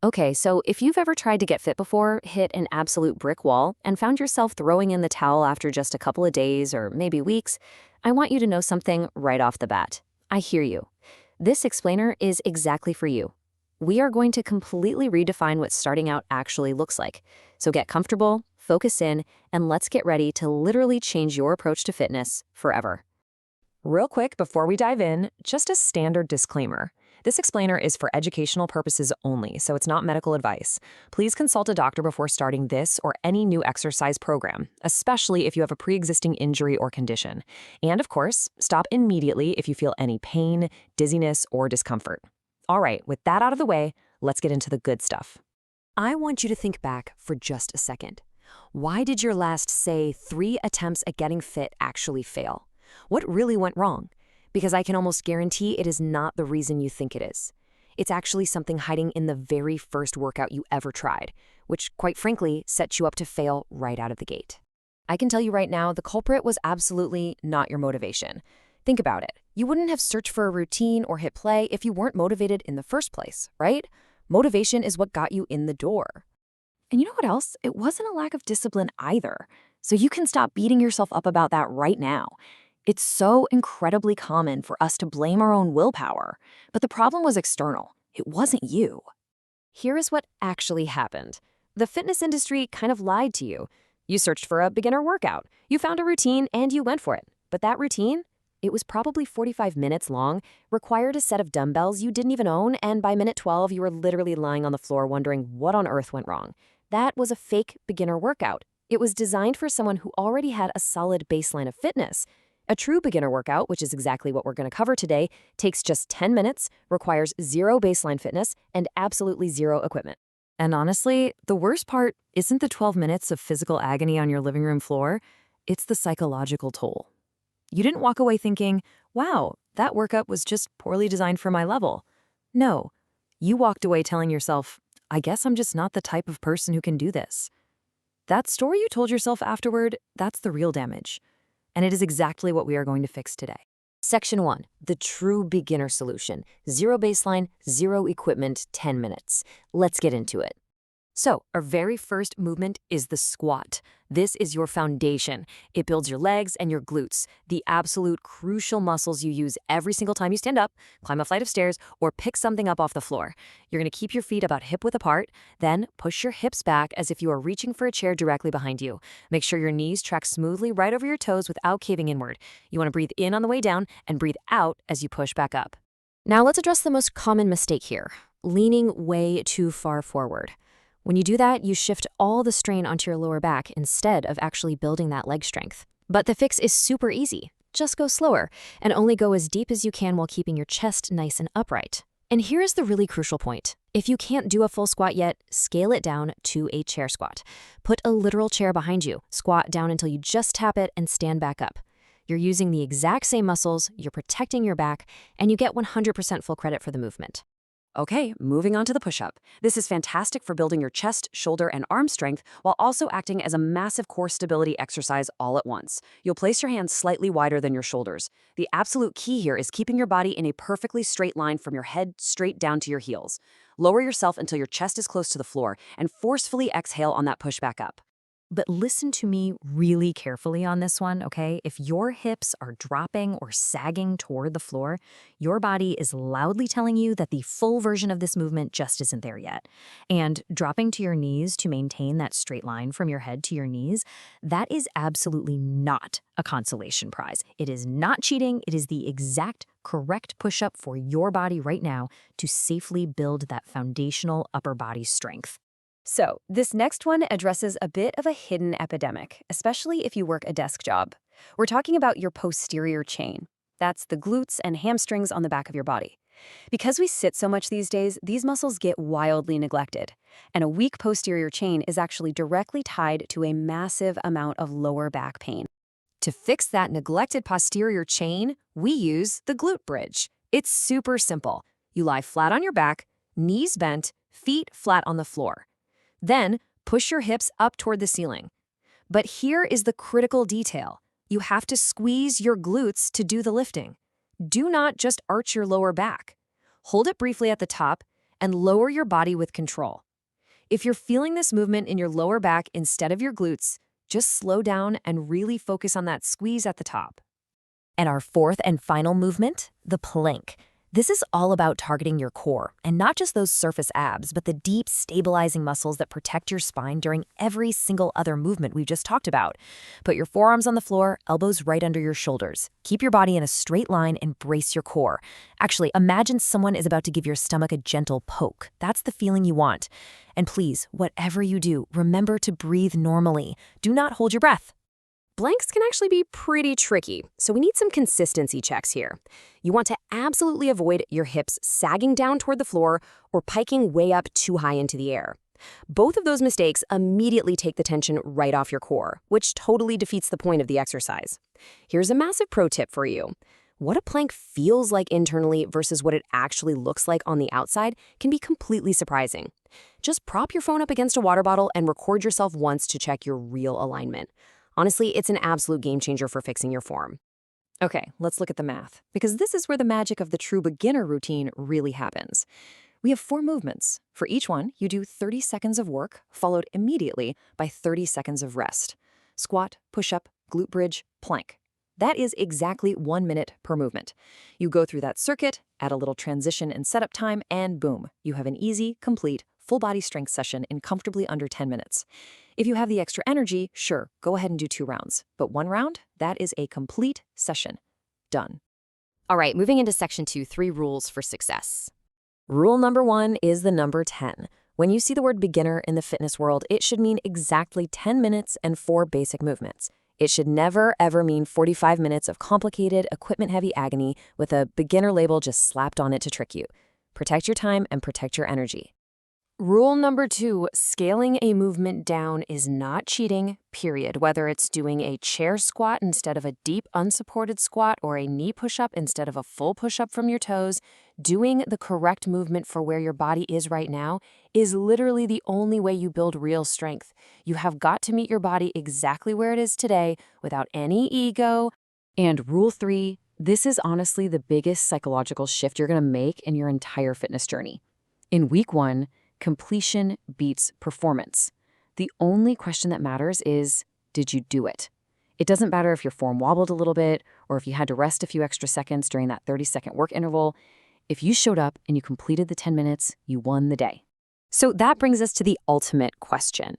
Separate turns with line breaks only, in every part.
Okay, so if you've ever tried to get fit before, hit an absolute brick wall, and found yourself throwing in the towel after just a couple of days or maybe weeks, I want you to know something right off the bat. I hear you. This explainer is exactly for you. We are going to completely redefine what starting out actually looks like. So get comfortable, focus in, and let's get ready to literally change your approach to fitness forever. Real quick before we dive in, just a standard disclaimer. This explainer is for educational purposes only, so it's not medical advice. Please consult a doctor before starting this or any new exercise program, especially if you have a pre-existing injury or condition. And of course, stop immediately if you feel any pain, dizziness, or discomfort. All right, with that out of the way, let's get into the good stuff. I want you to think back for just a second. Why did your last, say, 3 attempts at getting fit actually fail? What really went wrong? Because I can almost guarantee it is not the reason you think it is. It's actually something hiding in the very first workout you ever tried, which, quite frankly, sets you up to fail right out of the gate. I can tell you right now, the culprit was absolutely not your motivation. Think about it. You wouldn't have searched for a routine or hit play if you weren't motivated in the first place, right? Motivation is what got you in the door. And you know what else? It wasn't a lack of discipline either. So you can stop beating yourself up about that right now. It's so incredibly common for us to blame our own willpower, but the problem was external. It wasn't you. Here is what actually happened. The fitness industry kind of lied to you. You searched for a beginner workout. You found a routine and you went for it. But that routine, it was probably 45 minutes long, required a set of dumbbells you didn't even own, and by minute 12, you were literally lying on the floor wondering what on earth went wrong. That was a fake beginner workout. It was designed for someone who already had a solid baseline of fitness. A true beginner workout, which is exactly what we're going to cover today, takes just 10 minutes, requires zero baseline fitness, and absolutely zero equipment. And honestly, the worst part isn't the 12 minutes of physical agony on your living room floor, it's the psychological toll. You didn't walk away thinking, wow, that workout was just poorly designed for my level. No, you walked away telling yourself, I guess I'm just not the type of person who can do this. That story you told yourself afterward, that's the real damage. And it is exactly what we are going to fix today. Section 1, the true beginner solution. Zero baseline, zero equipment, 10 minutes. Let's get into it. So, our very first movement is the squat. This is your foundation. It builds your legs and your glutes, the absolute crucial muscles you use every single time you stand up, climb a flight of stairs, or pick something up off the floor. You're going to keep your feet about hip-width apart, then push your hips back as if you are reaching for a chair directly behind you. Make sure your knees track smoothly right over your toes without caving inward. You want to breathe in on the way down and breathe out as you push back up. Now let's address the most common mistake here, leaning way too far forward. When you do that, you shift all the strain onto your lower back instead of actually building that leg strength. But the fix is super easy. Just go slower and only go as deep as you can while keeping your chest nice and upright. And here is the really crucial point. If you can't do a full squat yet, scale it down to a chair squat. Put a literal chair behind you, squat down until you just tap it and stand back up. You're using the exact same muscles, you're protecting your back, and you get 100% full credit for the movement. Okay, moving on to the push-up. This is fantastic for building your chest, shoulder, and arm strength while also acting as a massive core stability exercise all at once. You'll place your hands slightly wider than your shoulders. The absolute key here is keeping your body in a perfectly straight line from your head straight down to your heels. Lower yourself until your chest is close to the floor and forcefully exhale on that push back up. But listen to me really carefully on this one, okay? If your hips are dropping or sagging toward the floor, your body is loudly telling you that the full version of this movement just isn't there yet. And dropping to your knees to maintain that straight line from your head to your knees, that is absolutely not a consolation prize. It is not cheating. It is the exact correct push-up for your body right now to safely build that foundational upper body strength. So, this next one addresses a bit of a hidden epidemic, especially if you work a desk job. We're talking about your posterior chain. That's the glutes and hamstrings on the back of your body. Because we sit so much these days, these muscles get wildly neglected. And a weak posterior chain is actually directly tied to a massive amount of lower back pain. To fix that neglected posterior chain, we use the glute bridge. It's super simple. You lie flat on your back, knees bent, feet flat on the floor. Then, push your hips up toward the ceiling. But here is the critical detail. You have to squeeze your glutes to do the lifting. Do not just arch your lower back. Hold it briefly at the top and lower your body with control. If you're feeling this movement in your lower back instead of your glutes, just slow down and really focus on that squeeze at the top. And our fourth and final movement, the plank. This is all about targeting your core, and not just those surface abs, but the deep, stabilizing muscles that protect your spine during every single other movement we've just talked about. Put your forearms on the floor, elbows right under your shoulders. Keep your body in a straight line and brace your core. Actually, imagine someone is about to give your stomach a gentle poke. That's the feeling you want. And please, whatever you do, remember to breathe normally. Do not hold your breath. Blanks can actually be pretty tricky, so we need some consistency checks here. You want to absolutely avoid your hips sagging down toward the floor or piking way up too high into the air. Both of those mistakes immediately take the tension right off your core, which totally defeats the point of the exercise. Here's a massive pro tip for you. What a plank feels like internally versus what it actually looks like on the outside can be completely surprising. Just prop your phone up against a water bottle and record yourself once to check your real alignment. Honestly, it's an absolute game changer for fixing your form. Okay, let's look at the math, because this is where the magic of the true beginner routine really happens. We have 4 movements. For each one, you do 30 seconds of work, followed immediately by 30 seconds of rest. Squat, push-up, glute bridge, plank. That is exactly 1 minute per movement. You go through that circuit, add a little transition and setup time, and boom, you have an easy, complete, full body strength session in comfortably under 10 minutes. If you have the extra energy, sure, go ahead and do 2 rounds. But 1 round, that is a complete session. Done. All right, moving into section 2, 3 rules for success. Rule number 1 is the number 10. When you see the word beginner in the fitness world, it should mean exactly 10 minutes and 4 basic movements. It should never, ever mean 45 minutes of complicated, equipment-heavy agony with a beginner label just slapped on it to trick you. Protect your time and protect your energy. Rule number 2, scaling a movement down is not cheating, period. Whether it's doing a chair squat instead of a deep unsupported squat or a knee push-up instead of a full push-up from your toes, doing the correct movement for where your body is right now is literally the only way you build real strength. You have got to meet your body exactly where it is today without any ego. And rule 3, this is honestly the biggest psychological shift you're going to make in your entire fitness journey. In week 1, completion beats performance. The only question that matters is, did you do it? It doesn't matter if your form wobbled a little bit or if you had to rest a few extra seconds during that 30-second work interval. If you showed up and you completed the 10 minutes, you won the day. So that brings us to the ultimate question.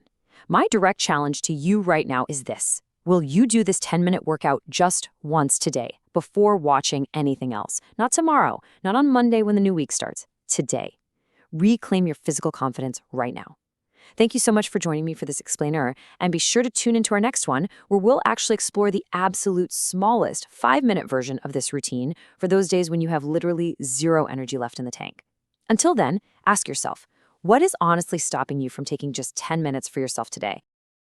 My direct challenge to you right now is this. Will you do this 10-minute workout just once today before watching anything else? Not tomorrow, not on Monday when the new week starts. Today. Reclaim your physical confidence right now. Thank you so much for joining me for this explainer, and be sure to tune into our next one where we'll actually explore the absolute smallest 5-minute version of this routine for those days when you have literally 0 energy left in the tank. Until then, ask yourself, what is honestly stopping you from taking just 10 minutes for yourself today?